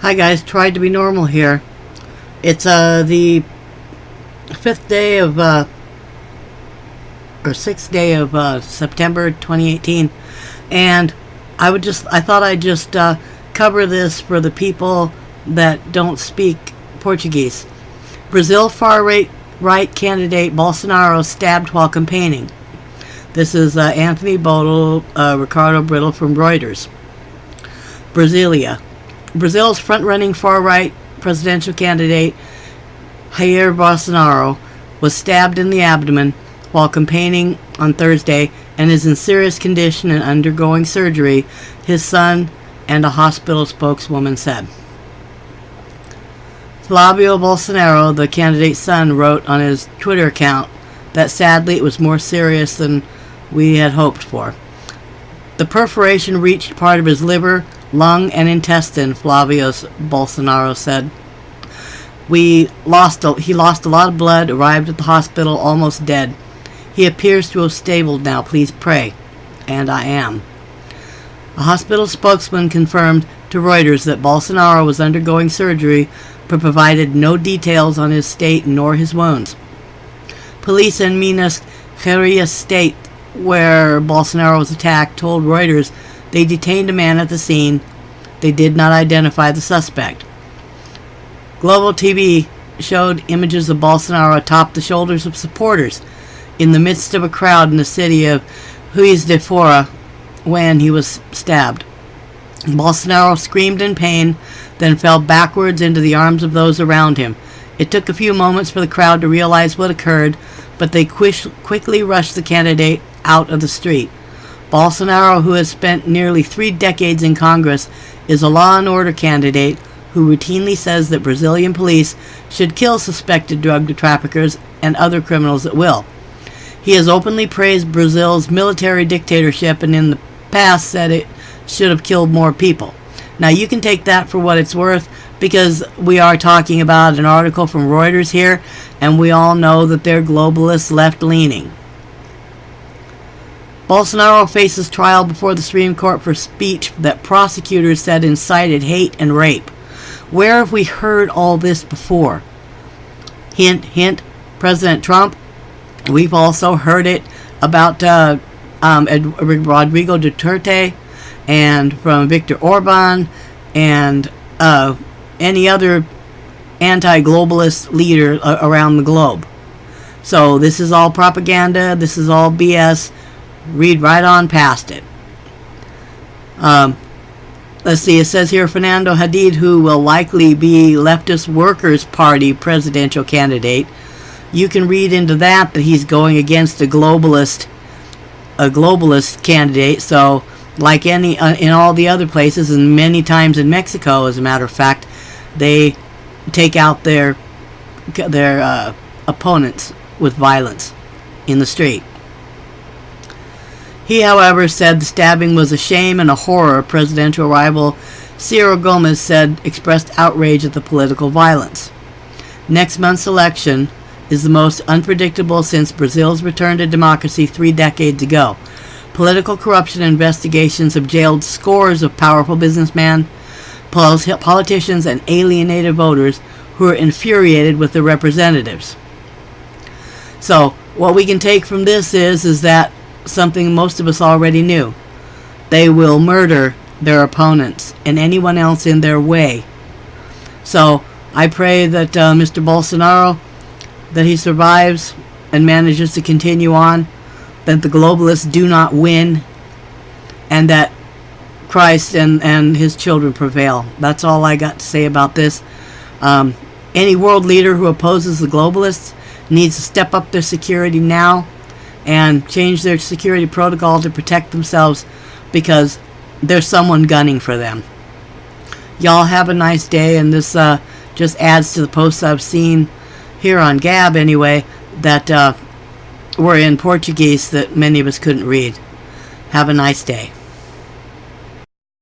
Hi guys, tried to be normal here. It's the fifth day of or sixth day of September 2018, and I thought I'd just cover this for the people that don't speak Portuguese. Brazil far-right candidate Bolsonaro stabbed while campaigning. This is Anthony Bodel, Ricardo Brittle from Reuters. Brazil's front-running far-right presidential candidate Jair Bolsonaro was stabbed in the abdomen while campaigning on Thursday and is in serious condition and undergoing surgery, his son and a hospital spokeswoman said. Flavio Bolsonaro, the candidate's son, wrote on his Twitter account that sadly it was more serious than we had hoped for. The perforation reached part of his liver, lung, and intestine, Flavio Bolsonaro said. He lost a lot of blood, arrived at the hospital almost dead. He appears to have stabilized now. Please pray. And I am. A hospital spokesman confirmed to Reuters that Bolsonaro was undergoing surgery but provided no details on his state nor his wounds. Police in Minas Gerais state, where Bolsonaro was attacked, told Reuters they detained a man at the scene. They did not identify the suspect. Global TV showed images of Bolsonaro atop the shoulders of supporters in the midst of a crowd in the city of Juiz de Fora when he was stabbed. Bolsonaro screamed in pain, then fell backwards into the arms of those around him. It took a few moments for the crowd to realize what occurred, but they quickly rushed the candidate out of the street. Bolsonaro, who has spent nearly 3 decades in Congress, is a law and order candidate who routinely says that Brazilian police should kill suspected drug traffickers and other criminals at will. He has openly praised Brazil's military dictatorship and in the past said it should have killed more people. Now you can take that for what it's worth, because we are talking about an article from Reuters here, and we all know that they're globalist, left-leaning. Bolsonaro faces trial before the Supreme Court for speech that prosecutors said incited hate and rape. Where have we heard all this before? Hint, hint, President Trump. We've also heard it about Rodrigo Duterte and from Viktor Orban and any other anti-globalist leader around the globe. So this is all propaganda. This is all BS. Read right on past it. Let's see, it says here Fernando Haddad, who will likely be leftist Workers' Party presidential candidate. You can read into that he's going against a globalist candidate. So like in all the other places, and many times in Mexico, as a matter of fact, they take out their opponents with violence in the street. He, however, said the stabbing was a shame and a horror. Presidential rival Ciro Gomes expressed outrage at the political violence. Next month's election is the most unpredictable since Brazil's return to democracy 3 decades ago. Political corruption investigations have jailed scores of powerful businessmen, politicians, and alienated voters who are infuriated with their representatives. So, what we can take from this is that something most of us already knew. They will murder their opponents and anyone else in their way. So I pray that Mr. Bolsonaro, that he survives and manages to continue on, that the globalists do not win, and that Christ and his children prevail. That's all I got to say about this. Any world leader who opposes the globalists needs to step up their security now and change their security protocol to protect themselves, because there's someone gunning for them. Y'all have a nice day, and this just adds to the posts I've seen here on Gab anyway that were in Portuguese that many of us couldn't read. Have a nice day.